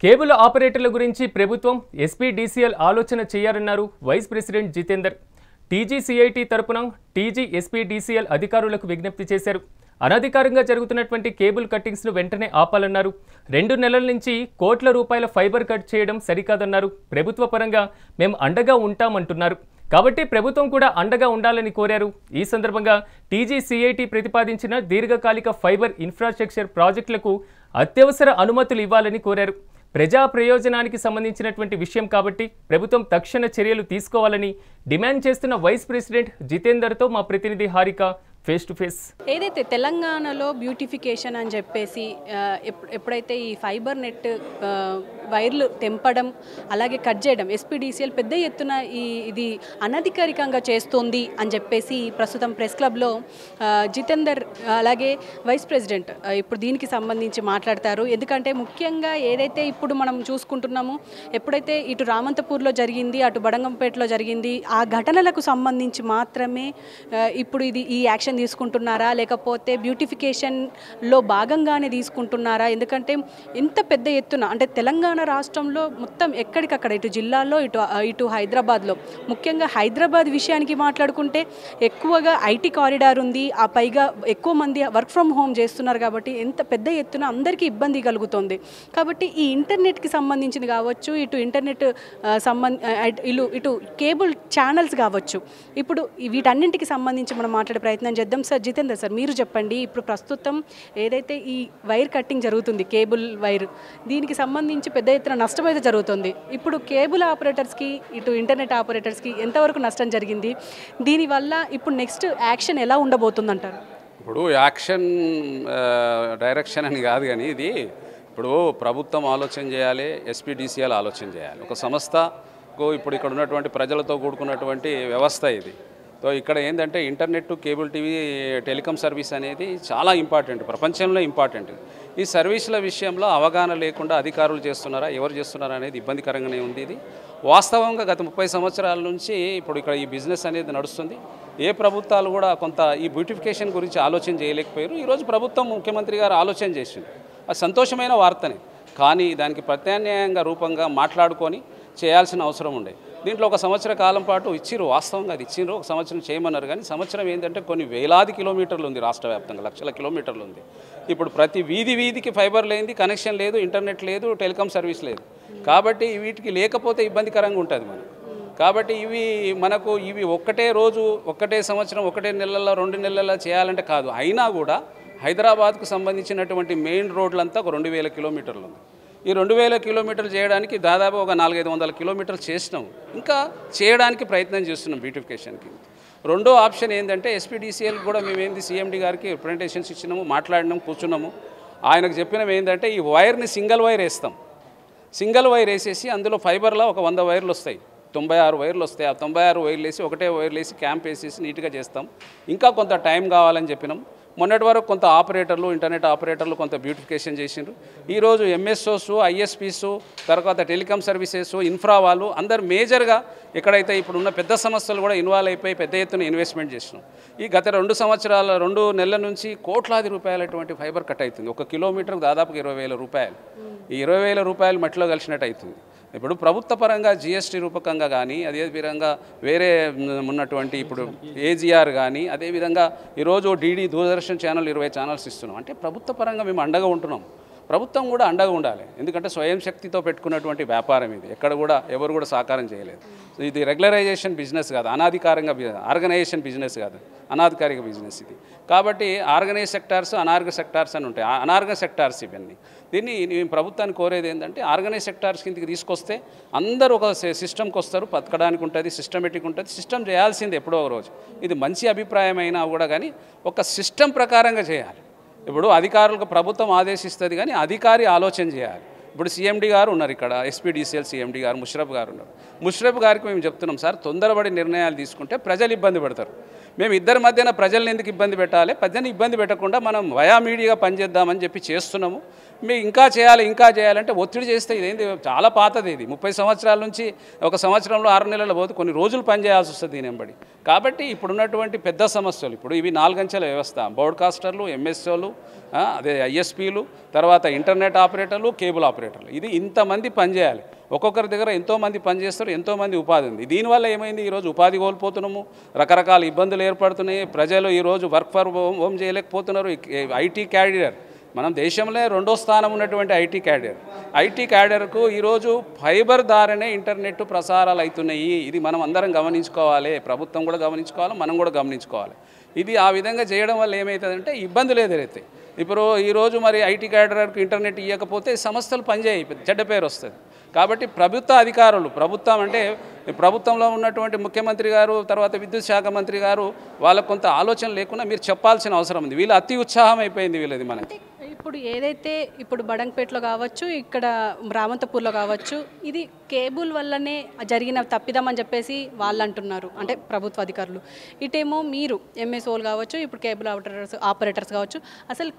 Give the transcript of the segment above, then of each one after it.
Cable ఆపరేటర్ల గురించి ప్రభుత్వం ఎస్పీడీసీఎల్ ఆలోచన చేయాలన్నారు వైస్ ప్రెసిడెంట్ జితేందర్. టీజీసీఐటీ తరపున టీజీ ఎస్పీడీసీఎల్ అధికారులకు విజ్ఞప్తి చేశారు. అనధికారంగా జరుగుతున్నటువంటి కేబుల్ కట్టింగ్స్ను వెంటనే ఆపాలన్నారు. 2 నెలల నుంచి కోట్ల రూపాయల ఫైబర్ కట్ చేయడం సరికాదన్నారు. ప్రభుత్వ పరంగా మేము అండగా ఉంటామంటున్నారు. కాబట్టి ప్రభుత్వం కూడా అండగా ఉండాలని కోరారు. ఈ సందర్భంగా టీజీసీఐటీ ప్రతిపాదించిన దీర్ఘకాలిక ఫైబర్ ఇన్ఫ్రాస్ట్రక్చర్ ప్రాజెక్టులకు అత్యవసర అనుమతులు ఇవ్వాలని కోరారు. ప్రజా ప్రయోజనానికి సంబంధించినటువంటి విషయం కాబట్టి ప్రభుత్వం తక్షణ చర్యలు తీసుకోవాలని డిమాండ్ చేస్తున్న వైస్ ప్రెసిడెంట్ జితేందర్తో మా ప్రతినిధి హారిక ఫేస్ టు ఫేస్. ఏదైతే తెలంగాణలో బ్యూటిఫికేషన్ అని చెప్పేసి ఎప్పుడైతే ఈ ఫైబర్ నెట్ వైర్లు తెంపడం అలాగే కట్ చేయడం ఎస్పీడీసీఎల్ పెద్ద ఎత్తున ఇది అనధికారికంగా చేస్తోంది అని చెప్పేసి ప్రస్తుతం ప్రెస్ క్లబ్లో జితేందర్ అలాగే వైస్ ప్రెసిడెంట్ ఇప్పుడు దీనికి సంబంధించి మాట్లాడతారు. ఎందుకంటే ముఖ్యంగా ఏదైతే ఇప్పుడు మనం చూసుకుంటున్నామో ఎప్పుడైతే ఇటు రామంతపూర్లో జరిగింది అటు బడంగంపేటలో జరిగింది ఆ ఘటనలకు సంబంధించి మాత్రమే ఇప్పుడు ఈ యాక్షన్ తీసుకుంటున్నారా లేకపోతే బ్యూటిఫికేషన్లో భాగంగానే తీసుకుంటున్నారా? ఎందుకంటే ఇంత పెద్ద ఎత్తున అంటే తెలంగాణ రాష్ట్రంలో మొత్తం ఎక్కడికక్కడ ఇటు జిల్లాల్లో ఇటు హైదరాబాద్లో ముఖ్యంగా హైదరాబాద్ విషయానికి మాట్లాడుకుంటే ఎక్కువగా ఐటీ కారిడార్ ఉంది. ఆ పైగా ఎక్కువ మంది వర్క్ ఫ్రమ్ హోమ్ చేస్తున్నారు కాబట్టి ఎంత పెద్ద ఎత్తున అందరికీ ఇబ్బంది కలుగుతుంది. కాబట్టి ఈ ఇంటర్నెట్కి సంబంధించింది కావచ్చు ఇటు ఇంటర్నెట్ ఇటు కేబుల్ ఛానల్స్ కావచ్చు ఇప్పుడు వీటన్నింటికి సంబంధించి మనం మాట్లాడే ప్రయత్నం చేద్దాం. సార్ జితేందర్ సార్ మీరు చెప్పండి, ఇప్పుడు ప్రస్తుతం ఏదైతే ఈ వైర్ కట్టింగ్ జరుగుతుంది కేబుల్ వైర్ దీనికి సంబంధించి పెద్ద ఎత్తున నష్టం అయితే జరుగుతుంది. ఇప్పుడు కేబుల్ ఆపరేటర్స్కి ఇటు ఇంటర్నెట్ ఆపరేటర్స్కి ఎంతవరకు నష్టం జరిగింది? దీనివల్ల ఇప్పుడు నెక్స్ట్ యాక్షన్ ఎలా ఉండబోతుంది అంటారు? ఇప్పుడు యాక్షన్ డైరెక్షన్ అని కాదు కానీ ఇది ఇప్పుడు ప్రభుత్వం ఆలోచన చేయాలి, ఎస్పీడీసీఎల్ ఆలోచన చేయాలి. ఒక సంస్థకు ఇప్పుడు ఇక్కడ ఉన్నటువంటి ప్రజలతో కూడుకున్నటువంటి వ్యవస్థ ఇది. సో ఇక్కడ ఏంటంటే internet cable TV telecom service అనేది చాలా ఇంపార్టెంట్, ప్రపంచంలో ఇంపార్టెంట్. ఈ సర్వీసుల విషయంలో అవగాహన లేకుండా అధికారులు చేస్తున్నారా ఎవరు చేస్తున్నారా అనేది ఇబ్బందికరంగానే ఉంది. ఇది వాస్తవంగా గత 30 సంవత్సరాల నుంచి ఇప్పుడు ఇక్కడ ఈ బిజినెస్ అనేది నడుస్తుంది. ఏ ప్రభుత్వాలు కూడా కొంత ఈ బ్యూటిఫికేషన్ గురించి ఆలోచన చేయలేకపోయారు. ఈరోజు ప్రభుత్వం ముఖ్యమంత్రి గారు ఆలోచన చేసింది, అది సంతోషమైన వార్తనే. కానీ దానికి ప్రత్యామ్నాయంగా రూపంగా మాట్లాడుకొని చేయాల్సిన అవసరం ఉండే. దీంట్లో 1 సంవత్సర కాలం పాటు ఇచ్చిర్రు, వాస్తవంగా అది ఇచ్చిర్రు. 1 సంవత్సరం చేయమన్నారు కానీ సంవత్సరం ఏంటంటే కొన్ని వేలాది కిలోమీటర్లు ఉంది, రాష్ట్ర వ్యాప్తంగా లక్షల కిలోమీటర్లు ఉంది. ఇప్పుడు ప్రతి వీధికి ఫైబర్ లేనిది, కనెక్షన్ లేదు, ఇంటర్నెట్ లేదు, టెలికాం సర్వీస్ లేదు. కాబట్టి వీటికి లేకపోతే ఇబ్బందికరంగా ఉంటుంది మనకు. కాబట్టి ఇవి ఒక్కటే రోజు ఒకటే సంవత్సరం ఒకటే నెలల్లో 2 నెలల్లో చేయాలంటే కాదు. అయినా కూడా హైదరాబాద్కు సంబంధించినటువంటి మెయిన్ రోడ్లంతా ఒక 2000 కిలోమీటర్లు ఉంది. ఈ 2000 కిలోమీటర్లు చేయడానికి దాదాపు ఒక 400-500 కిలోమీటర్లు చేసినాం, ఇంకా చేయడానికి ప్రయత్నం చేస్తున్నాం బ్యూటిఫికేషన్కి. రెండో ఆప్షన్ ఏంటంటే ఎస్పీడీసీఎల్ కూడా మేమేంది సీఎండీ గారికి రిప్రజెంటేషన్స్ ఇచ్చినాము, మాట్లాడినాము, కూర్చున్నాము. ఆయనకు చెప్పినవి ఏంటంటే ఈ వైర్ని సింగిల్ వైర్ వేస్తాం, సింగిల్ వైర్ వేసేసి అందులో ఫైబర్లో ఒక 100 వైర్లు వస్తాయి, 96 వైర్లు వస్తాయి. ఆ 96 వైర్లు వేసి ఒకటే వైర్లు వేసి క్యాంప్ వేసేసి నీట్గా చేస్తాం. ఇంకా కొంత టైం కావాలని చెప్పినాం. మొన్నటి వరకు కొంత ఆపరేటర్లు ఇంటర్నెట్ ఆపరేటర్లు కొంత బ్యూటిఫికేషన్ చేసిండ్రు. ఈరోజు ఎంఎస్ఓస్ ఐఎస్పీస్ తర్వాత టెలికాం సర్వీసెస్ ఇన్ఫ్రా వాళ్ళు అందరు మేజర్గా ఎక్కడైతే ఇప్పుడున్న పెద్ద సంస్థలు కూడా ఇన్వాల్వ్ అయిపోయి పెద్ద ఎత్తున ఇన్వెస్ట్మెంట్ చేసినాం. ఈ గత 2 నెలల నుంచి కోట్లాది రూపాయలటువంటి ఫైబర్ కట్ అవుతుంది. 1 కిలోమీటర్కి దాదాపు 20,000 రూపాయలు. ఈ 20,000 రూపాయలు మట్టిలో కలిసినట్టు అవుతుంది. ఇప్పుడు ప్రభుత్వ పరంగా జీఎస్టీ రూపకంగా కానీ అదేవిధంగా వేరే ఉన్నటువంటి ఇప్పుడు ఏజీఆర్ కానీ అదేవిధంగా ఈరోజు డీడీ దూరదర్శన్ ఛానల్ 20 ఛానల్స్ ఇస్తున్నాం. అంటే ప్రభుత్వ పరంగా మేము అండగా ఉంటున్నాం. ప్రభుత్వం కూడా అండగా ఉండాలి. ఎందుకంటే స్వయం శక్తితో పెట్టుకున్నటువంటి వ్యాపారం ఇది, ఎక్కడ కూడా ఎవరు కూడా సహకారం చేయలేదు. ఇది రెగ్యులరైజేషన్ బిజినెస్ కాదు, అనాధికారంగా ఆర్గనైజేషన్ బిజినెస్ కాదు, అనాధికారిక బిజినెస్ ఇది. కాబట్టి ఆర్గనైజ్ సెక్టార్స్ అనార్గ సెక్టార్స్ అని ఉంటాయి. అనార్గ సెక్టార్స్ ఇవన్నీ. దీన్ని నేను ప్రభుత్వాన్ని కోరేది ఏంటంటే ఆర్గనైజ్ సెక్టార్స్ కిందకి తీసుకొస్తే అందరూ ఒక సిస్టమ్కి వస్తారు, బతకడానికి ఉంటుంది, సిస్టమేటిక్ ఉంటుంది. సిస్టమ్ చేయాల్సింది ఎప్పుడో ఒక రోజు. ఇది మంచి అభిప్రాయం అయినా కూడా కానీ ఒక సిస్టమ్ ప్రకారంగా చేయాలి. ఇప్పుడు అధికారులకు ప్రభుత్వం ఆదేశిస్తుంది కానీ అధికారి ఆలోచన చేయాలి. ఇప్పుడు సీఎండీ గారు ఉన్నారు, ఇక్కడ ఎస్పీడీసీఎల్ సీఎండీ గారు ముషరఫ్ గారు ఉన్నారు. ముషరఫ్ గారికి మేము చెప్తున్నాం, సార్ తొందరపడి నిర్ణయాలు తీసుకుంటే ప్రజలు ఇబ్బంది పడతారు. మేము ఇద్దరి మధ్యన ప్రజల్ని ఎందుకు ఇబ్బంది పెట్టాలి, ప్రజల్ని ఇబ్బంది పెట్టకుండా మనం వయా మీడియాగా పనిచేద్దామని చెప్పి చేస్తున్నాము. మేము ఇంకా చేయాలంటే ఒత్తిడి చేస్తే ఇదేంది చాలా పాతది, ఇది 30 సంవత్సరాల నుంచి ఒక సంవత్సరంలో 6 నెలల పోతే కొన్ని రోజులు పనిచేయాల్సి వస్తుంది దీని వెంబడి. కాబట్టి ఇప్పుడున్నటువంటి పెద్ద సమస్యలు ఇప్పుడు ఇవి 4 అంచెల వ్యవస్థ, బ్రాడ్కాస్టర్లు, ఎంఎస్ఓలు, అదే ఐఎస్పీలు, తర్వాత ఇంటర్నెట్ ఆపరేటర్లు, కేబుల్ ఆపరేటర్లు, ఇది ఇంతమంది పనిచేయాలి. ఒక్కొక్కరి దగ్గర ఎంతోమంది పనిచేస్తారు, ఎంతోమంది ఉపాధి ఉంది. దీనివల్ల ఏమైంది, ఈరోజు ఉపాధి కోల్పోతున్నాము, రకరకాల ఇబ్బందులు ఏర్పడుతున్నాయి. ప్రజలు ఈరోజు వర్క్ ఫర్ హోమ్ చేయలేకపోతున్నారు. ఐటీ క్యారియర్ మనం దేశంలో 2వ స్థానం ఉన్నటువంటి ఐటీ క్యాడర్కు ఈరోజు ఫైబర్ ద్వారానే ఇంటర్నెట్ ప్రసారాలు అవుతున్నాయి. ఇది మనం అందరం గమనించుకోవాలి, ప్రభుత్వం కూడా గమనించుకోవాలి, మనం కూడా గమనించుకోవాలి. ఇది ఆ విధంగా చేయడం వల్ల ఏమవుతుందంటే ఇబ్బందులు ఎదురైతాయి. ఇప్పుడు ఈరోజు మరి ఐటీ క్యాడర్కు ఇంటర్నెట్ ఇవ్వకపోతే సంస్థలు పనిచేయి, చెడ్డ పేరు వస్తుంది. కాబట్టి ప్రభుత్వ అధికారులు, ప్రభుత్వం అంటే ప్రభుత్వంలో ఉన్నటువంటి ముఖ్యమంత్రి గారు, తర్వాత విద్యుత్ శాఖ మంత్రి గారు, వాళ్ళకు కొంత ఆలోచన లేకుండా మీరు చెప్పాల్సిన అవసరం ఉంది. వీళ్ళు అతి ఉత్సాహం అయిపోయింది వీళ్ళది. మనకి ఇప్పుడు ఏదైతే ఇప్పుడు బడంగపేటలో కావచ్చు, ఇక్కడ రామంతపూర్లో కావచ్చు, ఇది కేబుల్ వల్లనే జరిగిన తప్పిదం అని చెప్పేసి వాళ్ళు అంటున్నారు, అంటే ప్రభుత్వ అధికారులు. ఇటేమో మీరు ఎంఎస్ఓలు కావచ్చు, ఇప్పుడు కేబుల్ ఆపరేటర్స్ కావచ్చు, అసలు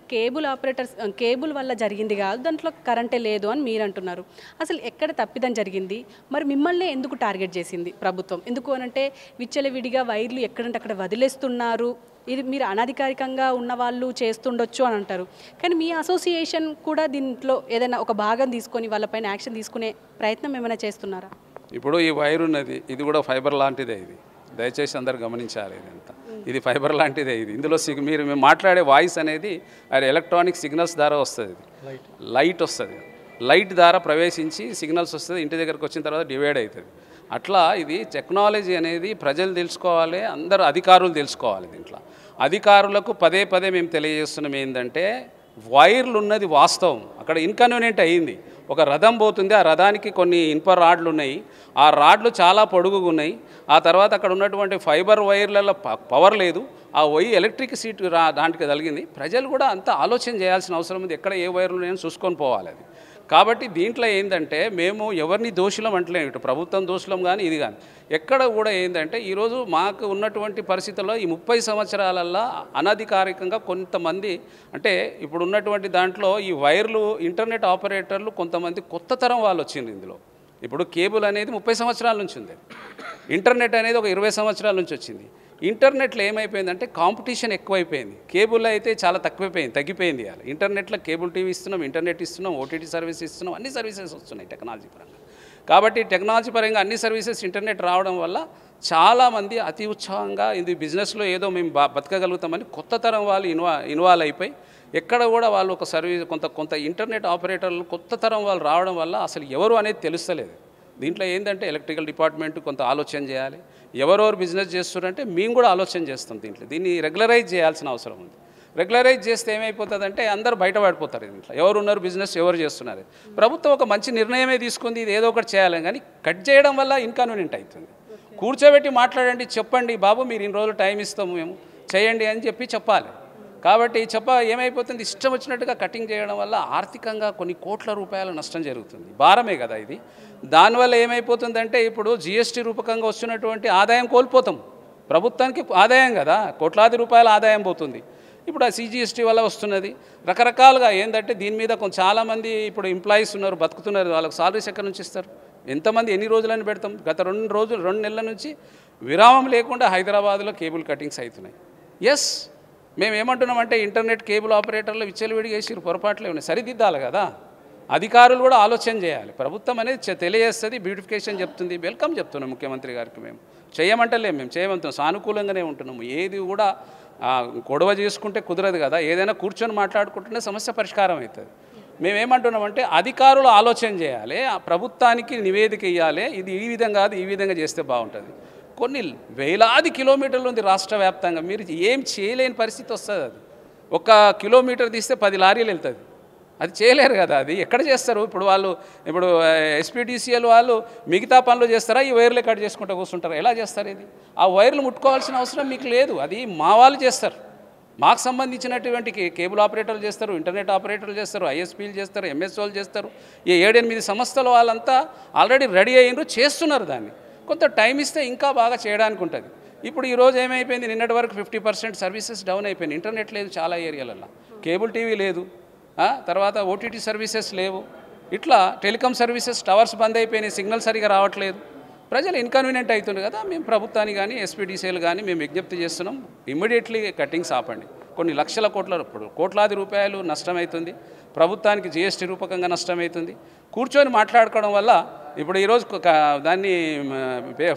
కేబుల్ వల్ల జరిగింది కాదు, దాంట్లో కరెంటే లేదు అని మీరు అంటున్నారు. అసలు ఎక్కడ తప్పిదం జరిగింది, మరి మిమ్మల్ని ఎందుకు టార్గెట్ చేసింది ప్రభుత్వం? ఎందుకు అనంటే విచ్చలవిడిగా వైర్లు ఎక్కడంటే అక్కడ వదిలేస్తున్నారు, ఇది మీరు అనధికారికంగా ఉన్న వాళ్ళు చేస్తుండొచ్చు అని అంటారు. కానీ మీ అసోసియేషన్ కూడా దీంట్లో ఏదైనా ఒక భాగం తీసుకొని వాళ్ళపైన యాక్షన్ తీసుకునే ప్రయత్నం ఏమైనా చేస్తున్నారా? ఇప్పుడు ఈ వైర్ ఉన్నది, ఇది కూడా ఫైబర్ లాంటిదే. ఇది దయచేసి అందరు గమనించాలి. ఇదంతా ఇది ఫైబర్ లాంటిదే. ఇది ఇందులో మేము మాట్లాడే వాయిస్ అనేది అది ఎలక్ట్రానిక్ సిగ్నల్స్ ద్వారా వస్తుంది. లైట్ వస్తుంది, లైట్ ద్వారా ప్రవేశించి సిగ్నల్స్ వస్తుంది, ఇంటి దగ్గరకు వచ్చిన తర్వాత డివైడ్ అవుతుంది. అట్లా ఇది టెక్నాలజీ అనేది ప్రజలు తెలుసుకోవాలి, అందరు అధికారులు తెలుసుకోవాలి. దీంట్లో అధికారులకు పదే మేము తెలియజేస్తున్నాం ఏంటంటే వైర్లు ఉన్నది వాస్తవం, అక్కడ ఇన్కన్వీనియంట్ అయ్యింది. ఒక రథం పోతుంది, ఆ రథానికి కొన్ని ఇనుప రాడ్లు ఉన్నాయి, ఆ రాడ్లు చాలా పొడుగుగా ఉన్నాయి. ఆ తర్వాత అక్కడ ఉన్నటువంటి ఫైబర్ వైర్లలో పవర్ లేదు, ఆ ఎలక్ట్రిక్ సీట్ దాంట్కి తగిలింది. ప్రజలు కూడా అంత ఆలోచన చేయాల్సిన అవసరం ఉంది, ఎక్కడ ఏ వైర్లు నేను చూసుకొని పోవాలి అది. కాబట్టి దీంట్లో ఏంటంటే మేము ఎవరిని దోషులం అంటలేము, ఇటు ప్రభుత్వం దోషులం కానీ ఇది కానీ ఎక్కడ కూడా ఏంటంటే ఈరోజు మాకు ఉన్నటువంటి పరిస్థితుల్లో ఈ 30 సంవత్సరాలల్లో అనధికారికంగా కొంతమంది, అంటే ఇప్పుడు ఉన్నటువంటి దాంట్లో ఈ వైర్లు ఇంటర్నెట్ ఆపరేటర్లు కొంతమంది కొత్త తరం వాళ్ళు వచ్చింది ఇందులో. ఇప్పుడు కేబుల్ అనేది 30 సంవత్సరాల నుంచి ఉంది, ఇంటర్నెట్ అనేది ఒక 20 సంవత్సరాల నుంచి వచ్చింది. ఇంటర్నెట్లో ఏమైపోయిందంటే కాంపిటీషన్ ఎక్కువైపోయింది, కేబుల్ అయితే చాలా తగ్గిపోయింది. ఇవాళ ఇంటర్నెట్లో కేబుల్ టీవీ ఇస్తున్నాం, ఇంటర్నెట్ ఇస్తున్నాం, ఓటీటీ సర్వీస్ ఇస్తున్నాం, అన్ని సర్వీసెస్ వస్తున్నాయి టెక్నాలజీ పరంగా. కాబట్టి టెక్నాలజీ పరంగా అన్ని సర్వీసెస్ ఇంటర్నెట్ రావడం వల్ల చాలామంది అతి ఉత్సాహంగా ఇది బిజినెస్లో ఏదో మేము బతకగలుగుతామని కొత్త తరం వాళ్ళు ఇన్వాల్వ్ అయిపోయి ఎక్కడ కూడా వాళ్ళు ఒక సర్వీస్ కొంత ఇంటర్నెట్ ఆపరేటర్లు కొత్త తరం వాళ్ళు రావడం వల్ల అసలు ఎవరు అనేది తెలుస్తలేదు. దీంట్లో ఏంటంటే ఎలక్ట్రికల్ డిపార్ట్మెంట్ కొంత ఆలోచన చేయాలి, ఎవరెవరు బిజినెస్ చేస్తున్నారంటే మేము కూడా ఆలోచన చేస్తాం. దీన్ని రెగ్యులరైజ్ చేయాల్సిన అవసరం ఉంది. రెగ్యులరైజ్ చేస్తే ఏమైపోతుందంటే అందరూ బయటపడిపోతారు. దీంట్లో ఎవరున్నారు, బిజినెస్ ఎవరు చేస్తున్నారు. ప్రభుత్వం ఒక మంచి నిర్ణయమే తీసుకుంది, ఇది ఏదో ఒకటి చేయాలని, కానీ కట్ చేయడం వల్ల ఇన్కన్వీనియంట్ అవుతుంది. కూర్చోబెట్టి మాట్లాడండి, చెప్పండి బాబు మీరు ఇన్ని రోజులు టైం ఇస్తాము మేము చేయండి అని చెప్పాలి. కాబట్టి ఏమైపోతుంది, ఇష్టం వచ్చినట్టుగా కటింగ్ చేయడం వల్ల ఆర్థికంగా కొన్ని కోట్ల రూపాయల నష్టం జరుగుతుంది. భారమే కదా ఇది. దానివల్ల ఏమైపోతుందంటే ఇప్పుడు జిఎస్టీ రూపకంగా వస్తున్నటువంటి ఆదాయం కోల్పోతాం. ప్రభుత్వానికి ఆదాయం కదా, కోట్లాది రూపాయల ఆదాయం పోతుంది. ఇప్పుడు ఆ సిజిఎస్టీ వల్ల వస్తున్నది రకరకాలుగా. ఏంటంటే దీని మీద చాలామంది ఇప్పుడు ఎంప్లాయీస్ ఉన్నారు, బతుకుతున్నారు, వాళ్ళకి సాలరీస్ ఎక్కడి నుంచి ఇస్తారు, ఎంతమంది ఎన్ని రోజులని పెడతాం. గత 2 నెలల నుంచి విరామం లేకుండా హైదరాబాద్లో కేబుల్ కటింగ్స్ అవుతున్నాయి. ఎస్, మేము ఏమంటున్నామంటే ఇంటర్నెట్ కేబుల్ ఆపరేటర్లు విచ్చలవిడిగా వేసి పొరపాట్లే ఉన్నాయి, సరిదిద్దాలి కదా. అధికారులు కూడా ఆలోచన చేయాలి. ప్రభుత్వం అనేది తెలియజేస్తుంది, బ్యూటిఫికేషన్ చెప్తుంది, వెల్కమ్ చెప్తున్నాం ముఖ్యమంత్రి గారికి. మేము చేయమంటలేము, మేము చేయమంటున్నాం, సానుకూలంగానే ఉంటున్నాము. ఏది కూడా గొడవ చేసుకుంటే కుదరదు కదా, ఏదైనా కూర్చొని మాట్లాడుకుంటేనే సమస్య పరిష్కారం అవుతుంది. మేమేమంటున్నామంటే అధికారులు ఆలోచన చేయాలి, ఆ ప్రభుత్వానికి నివేదిక ఇవ్వాలి, ఇది ఈ విధంగా కాదు, ఈ విధంగా చేస్తే బాగుంటుంది. కొన్ని వేలాది కిలోమీటర్లు ఉంది రాష్ట్ర వ్యాప్తంగా, మీరు ఏం చేయలేని పరిస్థితి వస్తుంది. అది 1 కిలోమీటర్ తీస్తే 10 లారీలు వెళ్తుంది, అది చేయలేరు కదా. అది ఎక్కడ చేస్తారు? ఇప్పుడు ఎస్పీడీసీఎల్ వాళ్ళు మిగతా పనులు చేస్తారా, ఈ వైర్లు కట్ చేసుకుంటూ కూర్చుంటారా? ఎలా చేస్తారు? ఇది ఆ వైర్లు ముట్టుకోవాల్సిన అవసరం మీకు లేదు, అది మా వాళ్ళు చేస్తారు. మాకు సంబంధించినటువంటి కేబుల్ ఆపరేటర్లు చేస్తారు, ఇంటర్నెట్ ఆపరేటర్లు చేస్తారు, ఐఎస్పీలు చేస్తారు, ఎంఎస్ఓలు చేస్తారు. ఈ 7-8 సంస్థల వాళ్ళంతా ఆల్రెడీ రెడీ అయ్యిండ్రు, చేస్తున్నారు. దాన్ని కొంత టైం ఇస్తే ఇంకా బాగా చేయడానికి ఉంటుంది. ఇప్పుడు ఈరోజు ఏమైపోయింది, నిన్నటి వరకు 50% సర్వీసెస్ డౌన్ అయిపోయింది. ఇంటర్నెట్ లేదు చాలా ఏరియాలలో, కేబుల్ టీవీ లేదు, తర్వాత ఓటీటీ సర్వీసెస్ లేవు, ఇట్లా టెలికాం సర్వీసెస్ టవర్స్ బంద్ అయిపోయినాయి, సిగ్నల్ సరిగా రావట్లేదు, ప్రజలు ఇన్కన్వీనియంట్ అవుతుంది కదా. మేము ప్రభుత్వాన్ని కానీ ఎస్పీడీసీఎల్ కానీ మేము విజ్ఞప్తి చేస్తున్నాం, ఇమ్మీడియట్లీ కట్టింగ్స్ ఆపండి. కొన్ని లక్షల కోట్లాది రూపాయలు నష్టమవుతుంది, ప్రభుత్వానికి జీఎస్టీ రూపకంగా నష్టమవుతుంది. కూర్చొని మాట్లాడుకోవడం వల్ల ఇప్పుడు ఈరోజు దాన్ని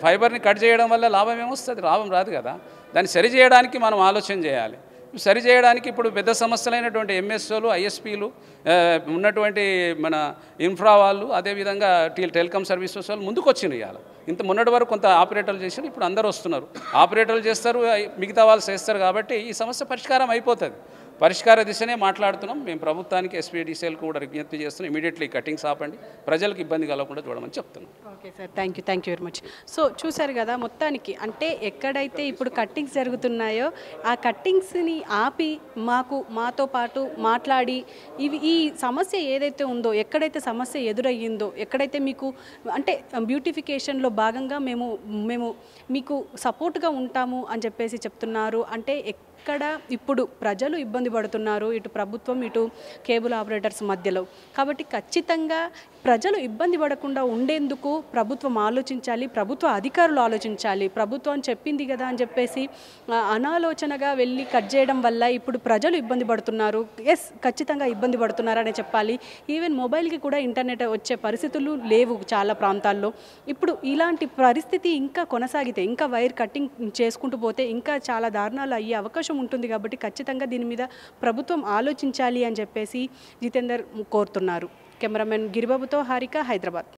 ఫైబర్ని కట్ చేయడం వల్ల లాభం ఏమొస్తుంది, లాభం రాదు కదా. దాన్ని సరి చేయడానికి మనం ఆలోచన చేయాలి. సరి చేయడానికి ఇప్పుడు పెద్ద సమస్యలైనటువంటి ఎంఎస్ఓలు, ఐఎస్పీలు, ఉన్నటువంటి మన ఇన్ఫ్రా వాళ్ళు, అదేవిధంగా టెలికాం సర్వీసెస్ వాళ్ళు ముందుకు వచ్చినారు. ఇవాళ ఇంత మొన్నటి వరకు కొంత ఆపరేటర్లు చేశారు, ఇప్పుడు అందరూ వస్తున్నారు, ఆపరేటర్లు చేస్తారు, మిగతా వాళ్ళు చేస్తారు. కాబట్టి ఈ సమస్య పరిష్కారం అయిపోతుంది. పరిష్కార దిశనే మాట్లాడుతున్నాం. మేము ప్రభుత్వానికి ఎస్పీడీసీఎల్కి కూడా విజ్ఞప్తి చేస్తున్నాం, ఇమీడియట్లీ కటింగ్స్ ఆపండి, ప్రజలకు ఇబ్బంది కలగకుండా చూడమని చెప్తున్నాం. Okay sir, thank you very much. So చూసారు కదా, మొత్తానికి అంటే ఎక్కడైతే ఇప్పుడు కట్టింగ్స్ జరుగుతున్నాయో ఆ కట్టింగ్స్ని ఆపి మాతో పాటు మాట్లాడి ఈ సమస్య ఏదైతే ఉందో, ఎక్కడైతే సమస్య ఎదురయ్యిందో, ఎక్కడైతే మీకు అంటే బ్యూటిఫికేషన్లో భాగంగా మేము మీకు సపోర్ట్గా ఉంటాము అని చెప్పేసి చెప్తున్నారు. అంటే ఎక్కడ ఇప్పుడు ప్రజలు ఇబ్బంది పడుతున్నారు, ఇటు ప్రభుత్వం ఇటు కేబుల్ ఆపరేటర్స్ మధ్యలో. కాబట్టి ఖచ్చితంగా ప్రజలు ఇబ్బంది పడకుండా ఉండేందుకు ప్రభుత్వం ఆలోచించాలి, ప్రభుత్వ అధికారులు ఆలోచించాలి. ప్రభుత్వం చెప్పింది కదా అని చెప్పేసి అనాలోచనగా వెళ్ళి కట్ చేయడం వల్ల ఇప్పుడు ప్రజలు ఇబ్బంది పడుతున్నారు. ఖచ్చితంగా ఇబ్బంది పడుతున్నారనే చెప్పాలి. ఈవెన్ మొబైల్కి కూడా ఇంటర్నెట్ వచ్చే పరిస్థితులు లేవు చాలా ప్రాంతాల్లో. ఇప్పుడు ఇలాంటి పరిస్థితి ఇంకా కొనసాగితే, ఇంకా వైర్ కట్టింగ్ చేసుకుంటూ పోతే ఇంకా చాలా దారుణాలు అయ్యే అవకాశం ఉంటుంది. కాబట్టి ఖచ్చితంగా దీని మీద ప్రభుత్వం ఆలోచించాలి అని చెప్పేసి జితేందర్ కోరుతున్నారు. కెమెరామెన్ గిరిబాబుతో హారిక, హైదరాబాద్.